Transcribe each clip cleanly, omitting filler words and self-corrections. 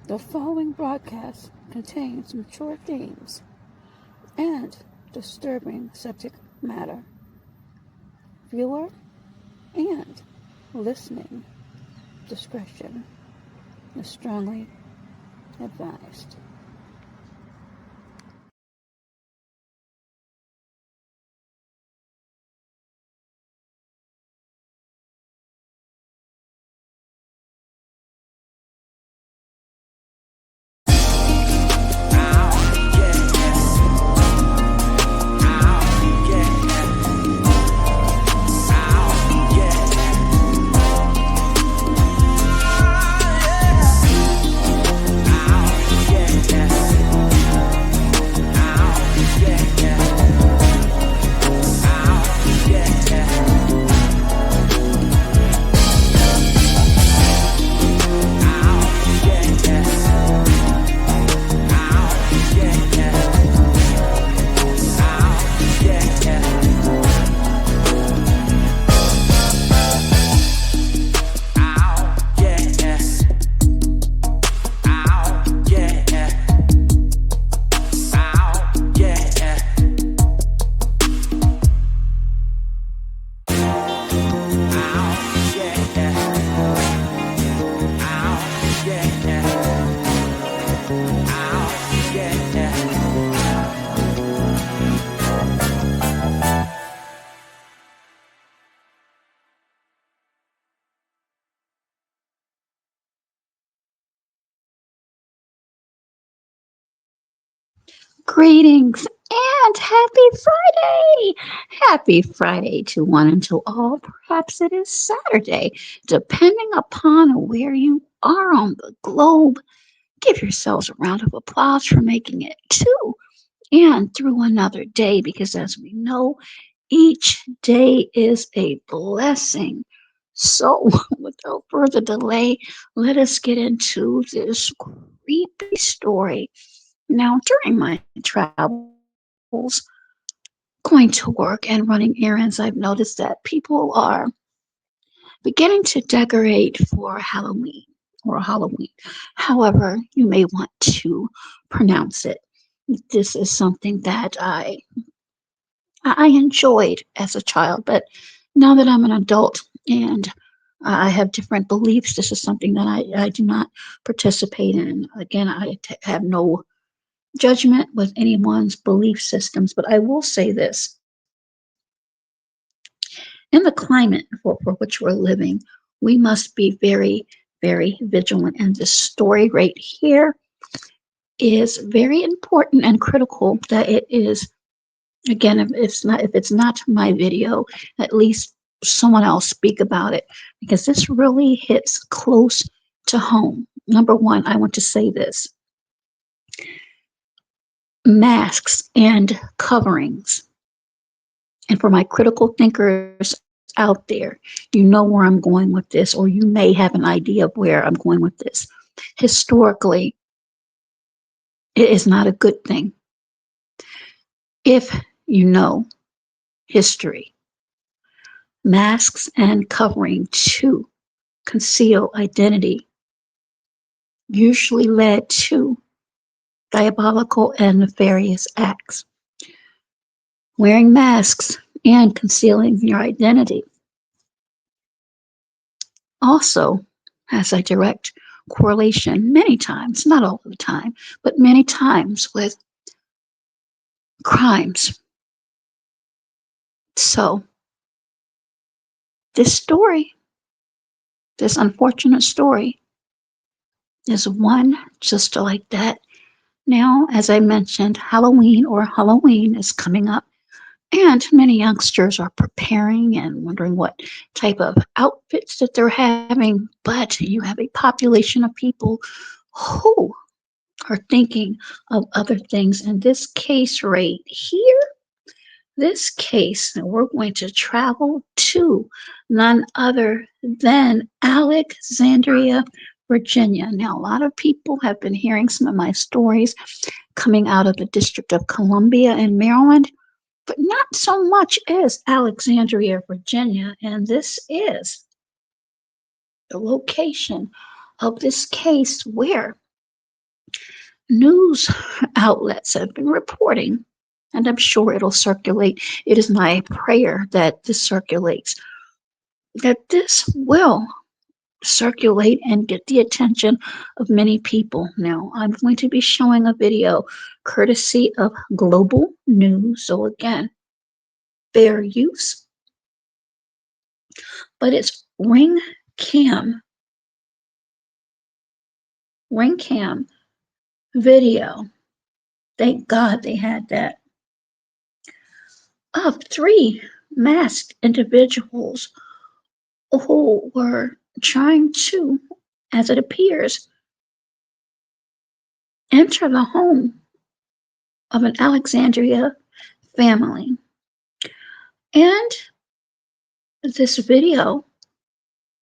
The following broadcast contains mature themes and disturbing subject matter. Viewer and listening discretion is strongly advised. Greetings and happy Friday! Happy Friday to one and to all. Perhaps it is Saturday, depending upon where you are on the globe. Give yourselves a round of applause for making it to and through another day, because as we know, each day is a blessing. So, without further delay, let us get into this creepy story. Now, during my travels, going to work and running errands, I've noticed that people are beginning to decorate for Halloween or Halloween. However, you may want to pronounce it. This is something that I enjoyed as a child, but now that I'm an adult and I have different beliefs, this is something that I do not participate in. Again, have no judgment with anyone's belief systems, but I will say this. In the climate for which we're living, we must be very, very vigilant. And this story right here is very important and critical that it is, again, if it's not my video, at least someone else speak about it, because this really hits close to home. Number one, I want to say this: masks and coverings. And for my critical thinkers out there, you know where I'm going with this, or you may have an idea of where I'm going with this. Historically, it is not a good thing. If you know history, masks and covering to conceal identity usually led to diabolical and nefarious acts. Wearing masks and concealing your identity also has a direct correlation many times, not all the time, but many times with crimes. So, this story, this unfortunate story, is one just like that. Now, as I mentioned, Halloween is coming up, and many youngsters are preparing and wondering what type of outfits that they're having. But you have a population of people who are thinking of other things. In this case, right here, this case, we're going to travel to none other than Alexandria, Virginia. Now, a lot of people have been hearing some of my stories coming out of the District of Columbia in Maryland, but not so much as Alexandria, Virginia. And this is the location of this case where News outlets have been reporting, and I'm sure it'll circulate. It is my prayer that this circulates, that this will circulate and get the attention of many people. Now, I'm going to be showing a video courtesy of Global News. So, again, fair use, but it's ring cam video. Thank God they had that of three masked individuals who were trying to, as it appears, enter the home of an Alexandria family. And this video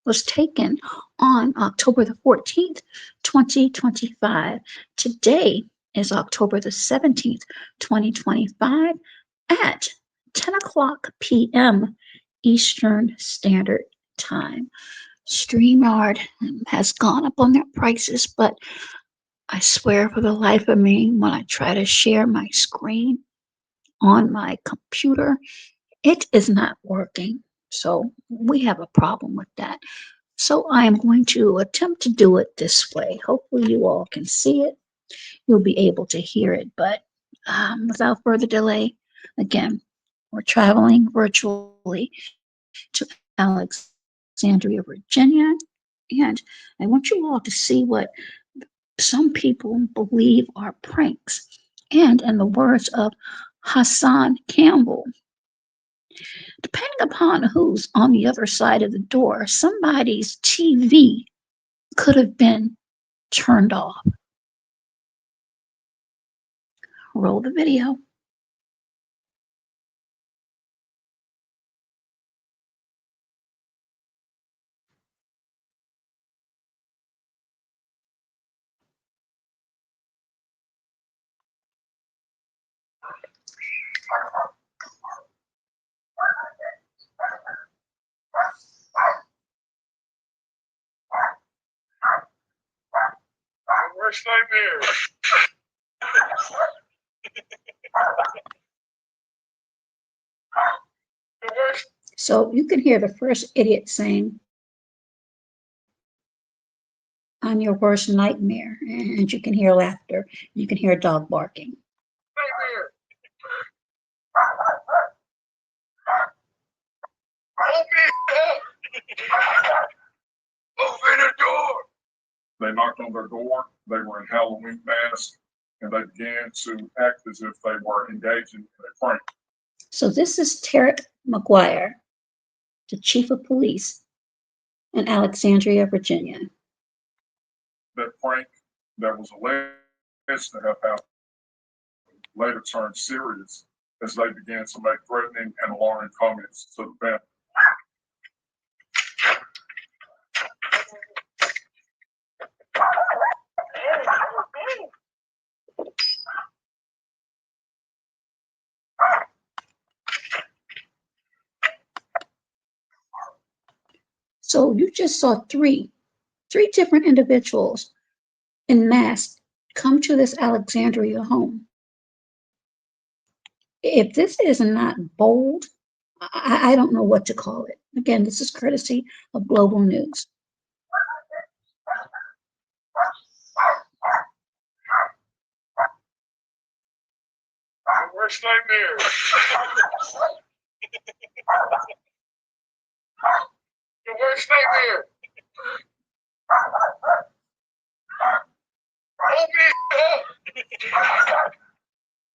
was taken on October the 14th, 2025. Today is October the 17th, 2025 at 10 o'clock p.m. Eastern Standard Time. StreamYard has gone up on their prices, but I swear for the life of me, when I try to share my screen on my computer, it is not working. So we have a problem with that. So I am going to attempt to do it this way. Hopefully you all can see it. You'll be able to hear it. But without further delay, again, we're traveling virtually to Alexandria, Virginia. And I want you all to see what some people believe are pranks. And in the words of Hassan Campbell, depending upon who's on the other side of the door, somebody's TV could have been turned off. Roll the video. Worst nightmare. So you can hear the first idiot saying, I'm your worst nightmare. And you can hear laughter. You can hear a dog barking. Nightmare. Open the door. They knocked on their door. They were in Halloween masks, and they began to act as if they were engaging in a prank. So this is Tarek McGuire, the chief of police in Alexandria, Virginia. That prank that was alleged to have happened later turned serious as they began to make threatening and alarming comments to the family. So you just saw three different individuals in masks come to this Alexandria home. If this is not bold, I don't know what to call it. Again, this is courtesy of Global News. Worst nightmare. Your worst nightmare.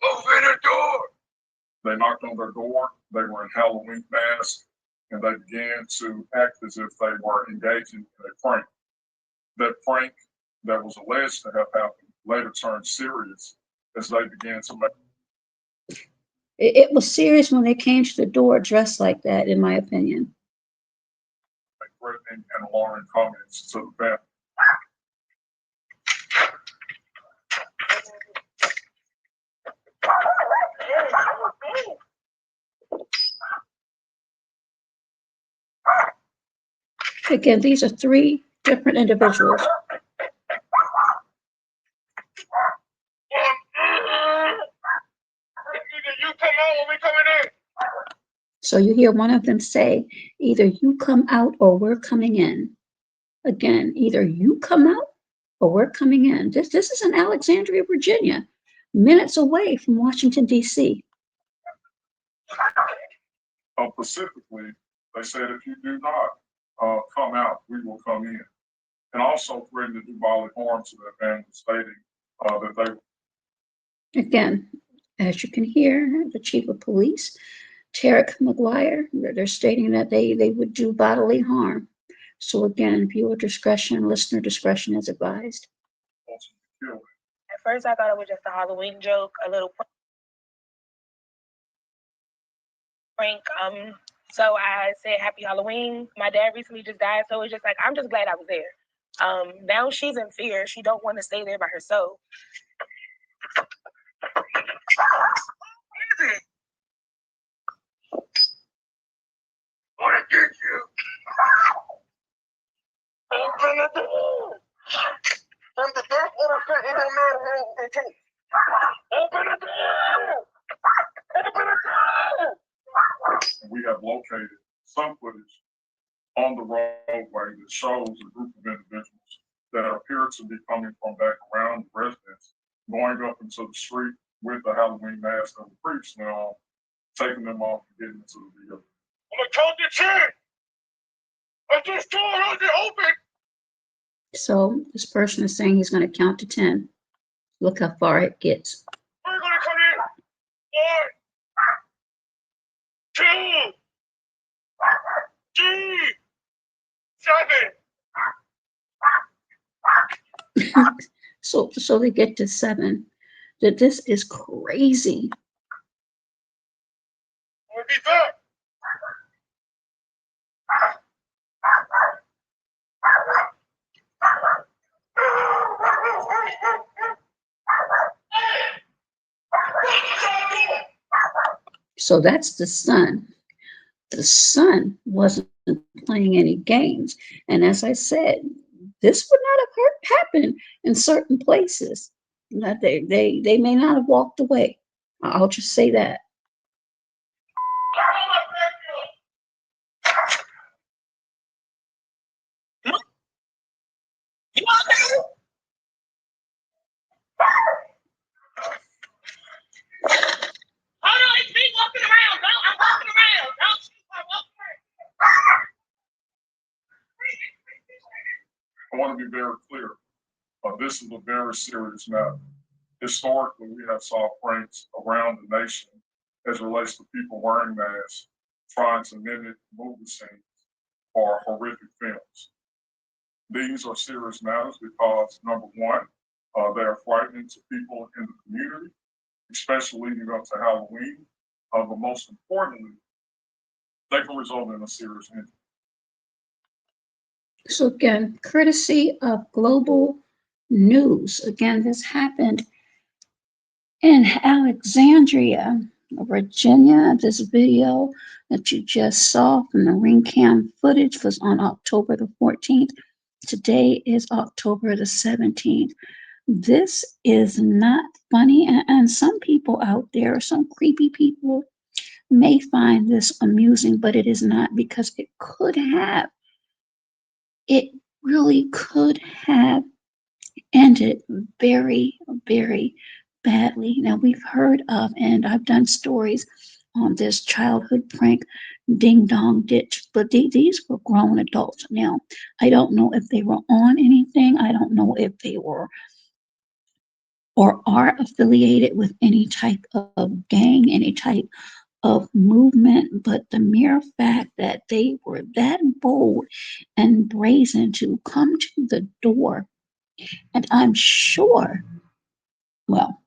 Open the door. They knocked on their door. They were in Halloween masks, and they began to act as if they were engaging in a prank. That prank that was alleged to have happened later turned serious as they began to make. It was serious when they came to the door dressed like that, in my opinion. Threatening and alarming comments to the family. Again, these are three different individuals. So you hear one of them say, either you come out or we're coming in. Again, either you come out or we're coming in. This is in Alexandria, Virginia, minutes away from Washington, D.C. Specifically, they said if you do not come out, we will come in. And also threatened to do bodily harm to their family, stating that they. Again, as you can hear, the chief of police, Tarek McGuire, they're stating that they would do bodily harm. So again, viewer discretion, listener discretion is advised. At first, I thought it was just a Halloween joke, a little prank. So I said Happy Halloween. My dad recently just died, so it's just like I'm just glad I was there. Now she's in fear. She don't want to stay there by herself. What did you? Open the door. I'm the death innocent. It don't matter how it takes. Open the door. Open the door. We have located some footage on the roadway that shows a group of individuals that appear to be coming from back around the residence, going up into the street with the Halloween mask that was previously on, taking them off and getting into the vehicle. I'm gonna count the 10. I just told her to open. So this person is saying he's going to count to 10. Look how far it gets. We're gonna come in. 1, 2, 3, 7. So they get to 7. That this is crazy. We'll be back. So that's the son. The son wasn't playing any games. And as I said, this would not have happened in certain places. They may not have walked away. I'll just say that. I want to be very clear. This is a very serious matter. Historically, we have saw pranks around the nation as it relates to people wearing masks, trying to mimic movie scenes or horrific films. These are serious matters because, number one, they are frightening to people in the community, especially leading up to Halloween. But most importantly, they can result in a serious injury. So again, courtesy of Global News. Again, this happened in Alexandria, Virginia. This video that you just saw from the ring cam footage was on October the 14th. Today is October the 17th. This is not funny, and some people out there, some creepy people, may find this amusing, but it is not, because it really could have ended very, very badly. Now, we've heard of, and I've done stories on this childhood prank, Ding Dong Ditch, but these were grown adults. Now, I don't know if they were on anything. I don't know if they were or are affiliated with any type of gang, any type of movement, but the mere fact that they were that bold and brazen to come to the door, and I'm sure, well,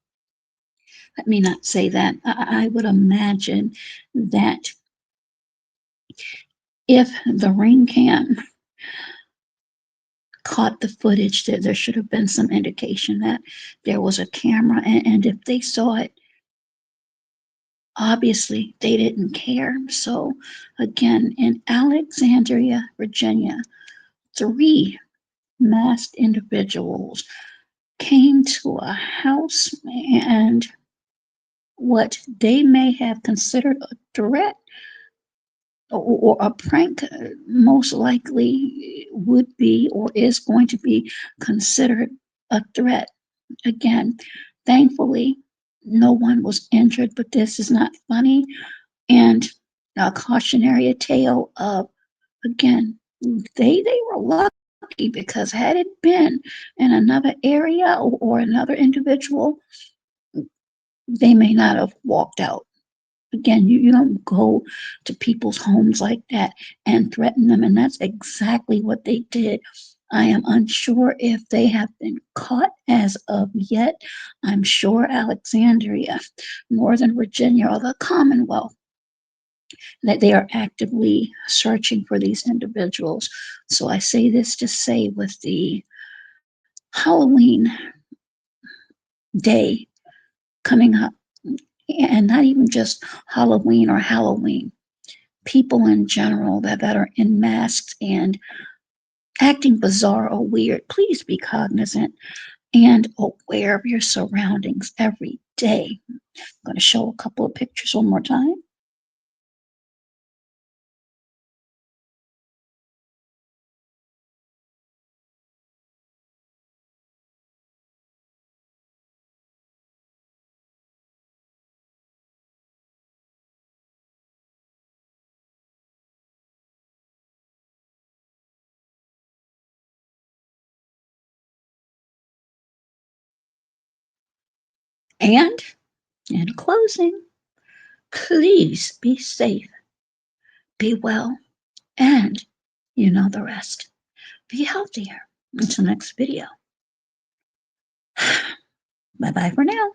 let me not say that. I would imagine that if the ring cam caught the footage, that there should have been some indication that there was a camera, and if they saw it, obviously they didn't care. So again, in Alexandria, Virginia, 3 masked individuals came to a house and what they may have considered a threat or a prank most likely would be or is going to be considered a threat. Again, thankfully, no one was injured, but this is not funny. And a cautionary tale of, again, they were lucky because had it been in another area or another individual, they may not have walked out. Again, you don't go to people's homes like that and threaten them. And that's exactly what they did. I am unsure if they have been caught as of yet. I'm sure Alexandria, Northern Virginia, or the Commonwealth, that they are actively searching for these individuals. So I say this to say with the Halloween day coming up, and not even just Halloween, people in general that are in masks and acting bizarre or weird, please be cognizant and aware of your surroundings every day. I'm going to show a couple of pictures one more time. And in closing, please be safe, be well, and you know the rest. Be healthier. Until next video. Bye bye for now.